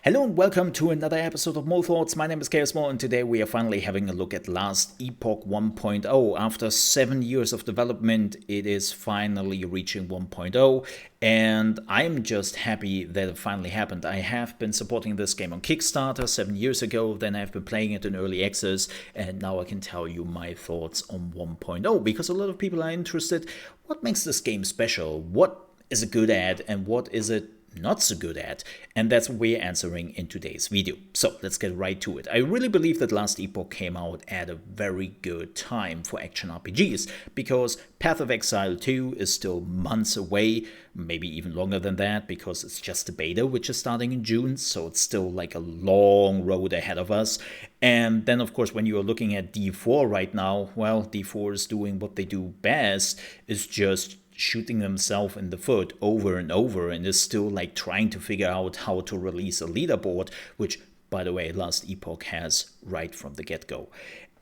Hello and welcome to another episode of Mole Thoughts. My name is ChaosMole and today we are finally having a look at last Epoch 1.0. After 7 years of development, it is finally reaching 1.0 and I'm just happy that it finally happened. I have been supporting this game on Kickstarter 7 years ago, then I've been playing it in early access, and now I can tell you my thoughts on 1.0 because a lot of people are interested. What makes this game special? What is it good at and what is it not so good at? And that's what we're answering in today's video. So let's get right to it. I really believe that last Epoch came out at a very good time for action RPGs because Path of Exile 2 is still months away, maybe even longer than that because it's just a beta which is starting in June, so it's still like a long road ahead of us. And then of course when you are looking at D4 right now, well, D4 is doing what they do best, is just shooting themselves in the foot over and over and is still like trying to figure out how to release a leaderboard, which by the way last Epoch has right from the get-go.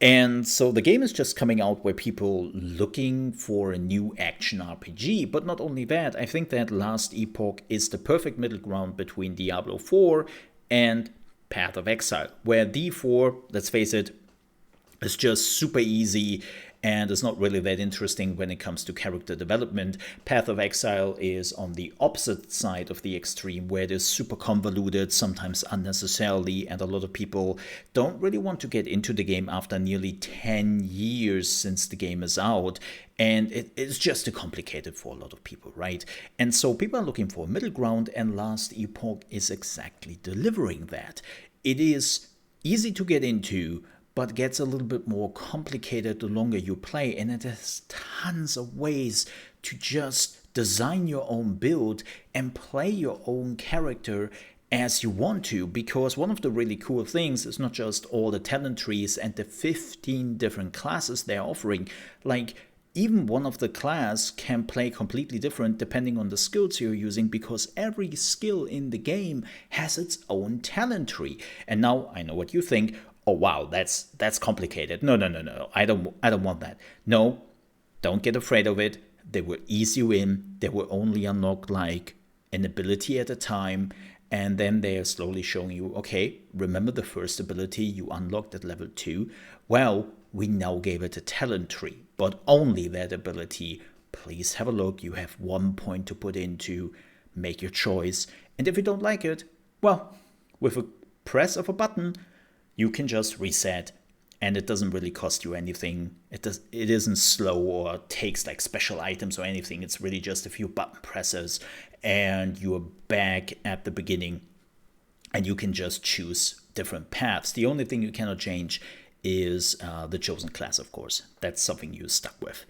And so the game is just coming out where people looking for a new action RPG. But not only that, I think that last Epoch is the perfect middle ground between Diablo 4 and Path of Exile, where D4, let's face it, is just super easy and it's not really that interesting when it comes to character development. Path of Exile is on the opposite side of the extreme, where it is super convoluted, sometimes unnecessarily, and a lot of people don't really want to get into the game after nearly 10 years since the game is out. And it's just too complicated for a lot of people, right? And so people are looking for a middle ground, and last Epoch is exactly delivering that. It is easy to get into, but gets a little bit more complicated the longer you play, and it has tons of ways to just design your own build and play your own character as you want to, because one of the really cool things is not just all the talent trees and the 15 different classes they're offering. Like, even one of the class can play completely different depending on the skills you're using, because every skill in the game has its own talent tree. And now I know what you think. Oh wow, that's complicated. No, I don't want that. No, don't get afraid of it. They will ease you in. They will only unlock like an ability at a time, and then they are slowly showing you, okay, remember the first ability you unlocked at level 2? Well, we now gave it a talent tree, but only that ability. Please have a look. You have 1 point to put in to make your choice. And if you don't like it, well, with a press of a button, you can just reset, and it doesn't really cost you anything. It isn't slow or takes like special items or anything. It's really just a few button presses and you're back at the beginning, and you can just choose different paths. The only thing you cannot change is the chosen class, of course. That's something you're stuck with.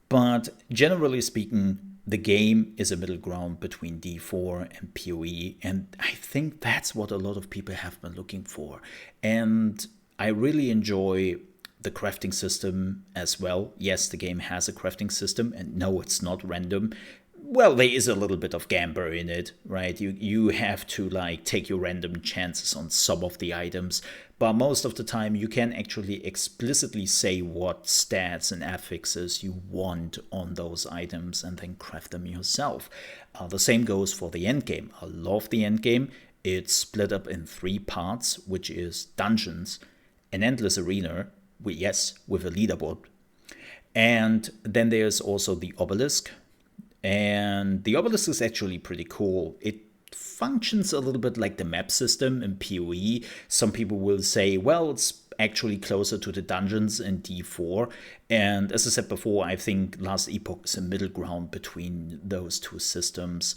But generally speaking, the game is a middle ground between D4 and PoE, and I think that's what a lot of people have been looking for. And I really enjoy the crafting system as well. Yes, the game has a crafting system, and no, it's not random. Well, there is a little bit of gamble in it, right? You have to like take your random chances on some of the items, but most of the time you can actually explicitly say what stats and affixes you want on those items and then craft them yourself. The same goes for the endgame. I love the endgame. It's split up in 3 parts, which is dungeons, an endless arena, with a leaderboard, and then there's also the obelisk. And the obelisk is actually pretty cool. It functions a little bit like the map system in PoE. Some people will say, well, it's actually closer to the dungeons in D4. And as I said before, I think last Epoch is a middle ground between those two systems.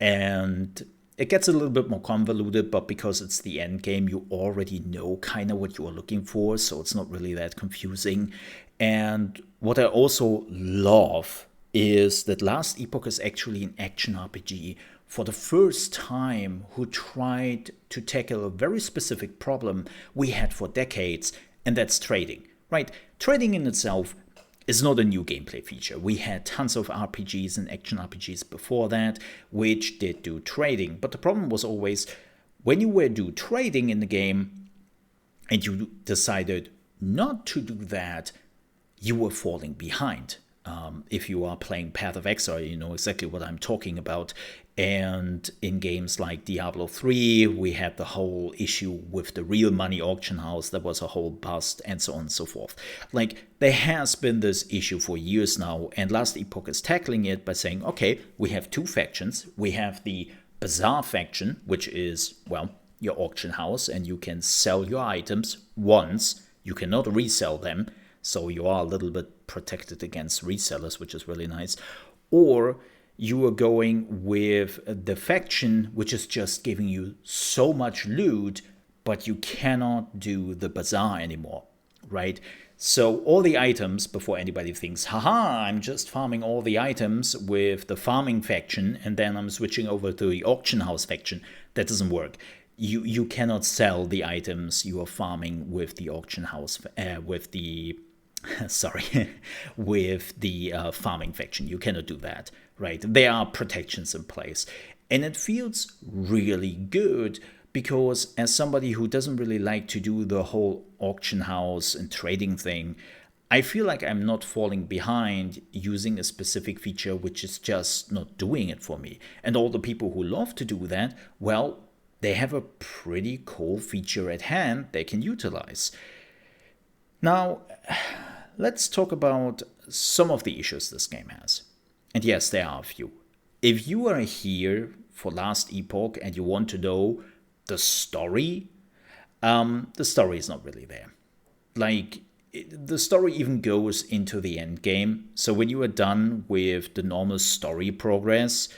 And it gets a little bit more convoluted, but because it's the end game, you already know kind of what you are looking for, so it's not really that confusing. And what I also love is that last Epoch is actually an action RPG for the first time, who tried to tackle a very specific problem we had for decades, and that's trading, right? Trading in itself is not a new gameplay feature. We had tons of RPGs and action RPGs before that which did do trading, but the problem was always when you were do trading in the game and you decided not to do that, you were falling behind. If you are playing Path of Exile, you know exactly what I'm talking about. And in games like Diablo 3, we had the whole issue with the real money auction house that was a whole bust, and so on and so forth. Like, there has been this issue for years now, and Last Epoch is tackling it by saying, okay, we have two factions. We have the Bazaar faction, which is, well, your auction house, and you can sell your items once. You cannot resell them, so you are a little bit protected against resellers, which is really nice. Or you are going with the faction, which is just giving you so much loot, but you cannot do the bazaar anymore, right? So all the items, before anybody thinks, haha, I'm just farming all the items with the farming faction, and then I'm switching over to the auction house faction, that doesn't work. You cannot sell the items you are farming with the auction house, with the sorry, with the farming faction. You cannot do that, right? There are protections in place. And it feels really good because, as somebody who doesn't really like to do the whole auction house and trading thing, I feel like I'm not falling behind using a specific feature which is just not doing it for me. And all the people who love to do that, well, they have a pretty cool feature at hand they can utilize. Now, let's talk about some of the issues this game has. And yes, there are a few. If you are here for Last Epoch and you want to know the story is not really there. Like, the story even goes into the end game. So when you are done with the normal story progress,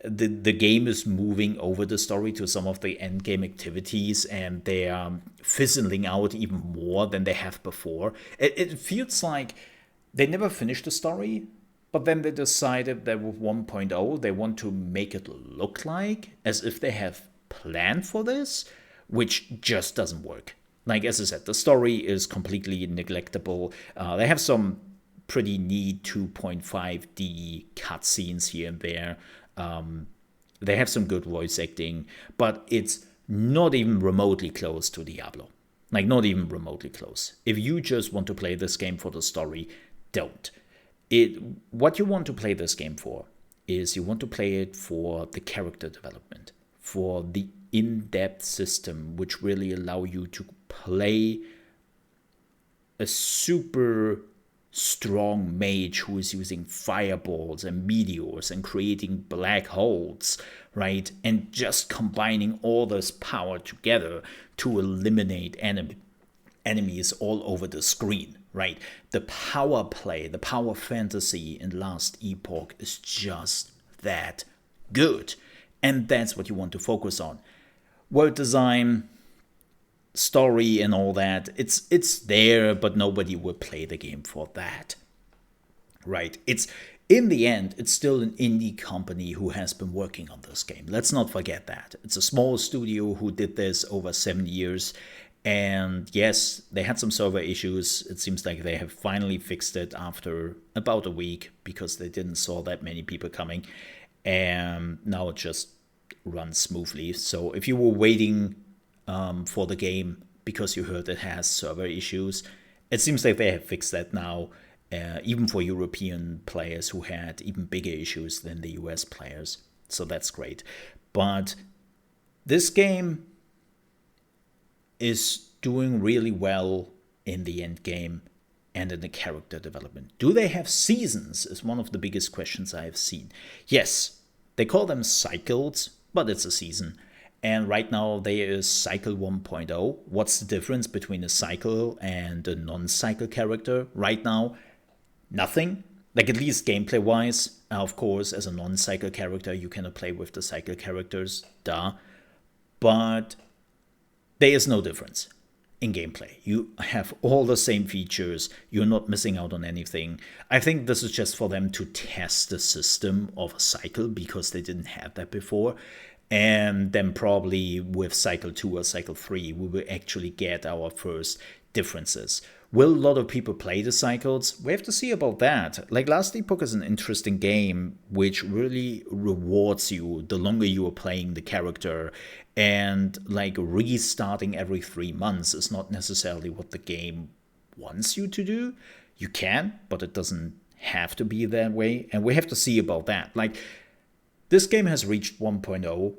the game is moving over the story to some of the end game activities, and they are fizzling out even more than they have before. It feels like they never finished the story, but then they decided that with 1.0 they want to make it look like as if they have planned for this, which just doesn't work. Like, as I said, the story is completely neglectable. They have some pretty neat 2.5D cutscenes here and there. They have some good voice acting, but it's not even remotely close to Diablo. Like, not even remotely close. If you just want to play this game for the story, don't. What you want to play this game for is you want to play it for the character development, for the in-depth system, which really allow you to play a super strong mage who is using fireballs and meteors and creating black holes, right? And just combining all this power together to eliminate enemies all over the screen, right? The power play, the power fantasy in Last Epoch is just that good. And that's what you want to focus on. World design, story and all that, it's there, but nobody will play the game for that, right? It's, in the end, it's still an indie company who has been working on this game. Let's not forget that. It's a small studio who did this over 7 years, and yes, they had some server issues. It seems like they have finally fixed it after about a week because they didn't saw that many people coming, and now it just runs smoothly. So if you were waiting for the game because you heard it has server issues, it seems like they have fixed that now, even for European players who had even bigger issues than the US players. So that's great. But this game is doing really well in the end game and in the character development. Do they have seasons is one of the biggest questions I have seen. Yes, they call them cycles, but it's a season. And right now there is Cycle 1.0. What's the difference between a cycle and a non-cycle character? Right now, nothing. Like, at least gameplay-wise. Of course, as a non-cycle character, you cannot play with the cycle characters. Duh. But there is no difference in gameplay. You have all the same features. You're not missing out on anything. I think this is just for them to test the system of a cycle because they didn't have that before. And then probably with Cycle 2 or Cycle 3, we will actually get our first differences. Will a lot of people play the cycles? We have to see about that. Like, Last Epoch is an interesting game which really rewards you the longer you are playing the character. And like, restarting every 3 months is not necessarily what the game wants you to do. You can, but it doesn't have to be that way, and we have to see about that. Like, this game has reached 1.0,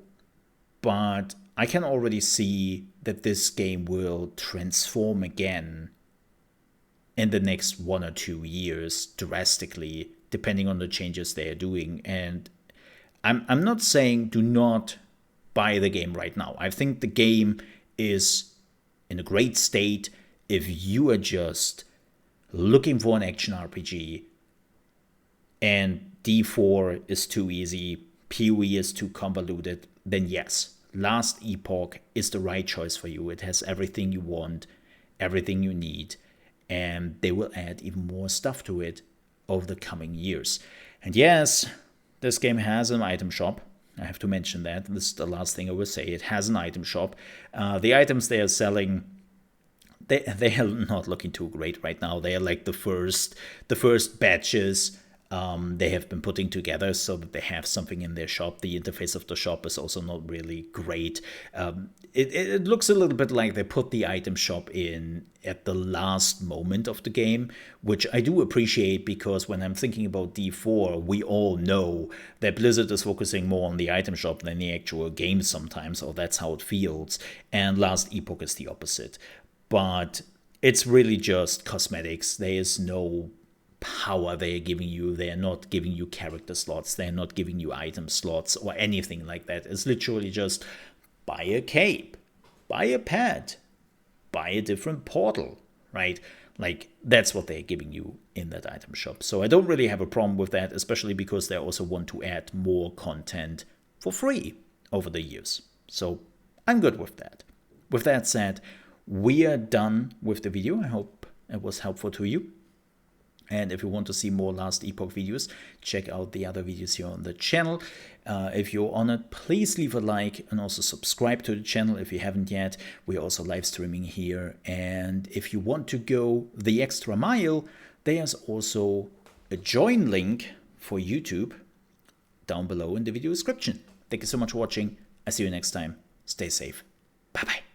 but I can already see that this game will transform again in the next 1 or 2 years drastically, depending on the changes they are doing. And I'm not saying do not buy the game right now. I think the game is in a great state if you are just looking for an action RPG and D4 is too easy, PoE is too convoluted, then yes, Last Epoch is the right choice for you. It has everything you want, everything you need, and they will add even more stuff to it over the coming years. And yes, this game has an item shop. I have to mention that. This is the last thing I will say. It has an item shop. The items they are selling, they are not looking too great right now. They are like the first batches they have been putting together so that they have something in their shop. The interface of the shop is also not really great. It looks a little bit like they put the item shop in at the last moment of the game, which I do appreciate, because when I'm thinking about D4, we all know that Blizzard is focusing more on the item shop than the actual game sometimes, or that's how it feels. And Last Epoch is the opposite. But it's really just cosmetics. There is no power they are giving you. They are not giving you character slots. They are not giving you item slots or anything like that. It's literally just buy a cape, buy a pet, buy a different portal, right? Like, that's what they're giving you in that item shop. So I don't really have a problem with that, especially because they also want to add more content for free over the years. So I'm good with that. With that said, we are done with the video. I hope it was helpful to you. And if you want to see more Last Epoch videos, check out the other videos here on the channel. If you're on it, please leave a like and also subscribe to the channel if you haven't yet. We're also live streaming here. And if you want to go the extra mile, there's also a join link for YouTube down below in the video description. Thank you so much for watching. I'll see you next time. Stay safe. Bye-bye.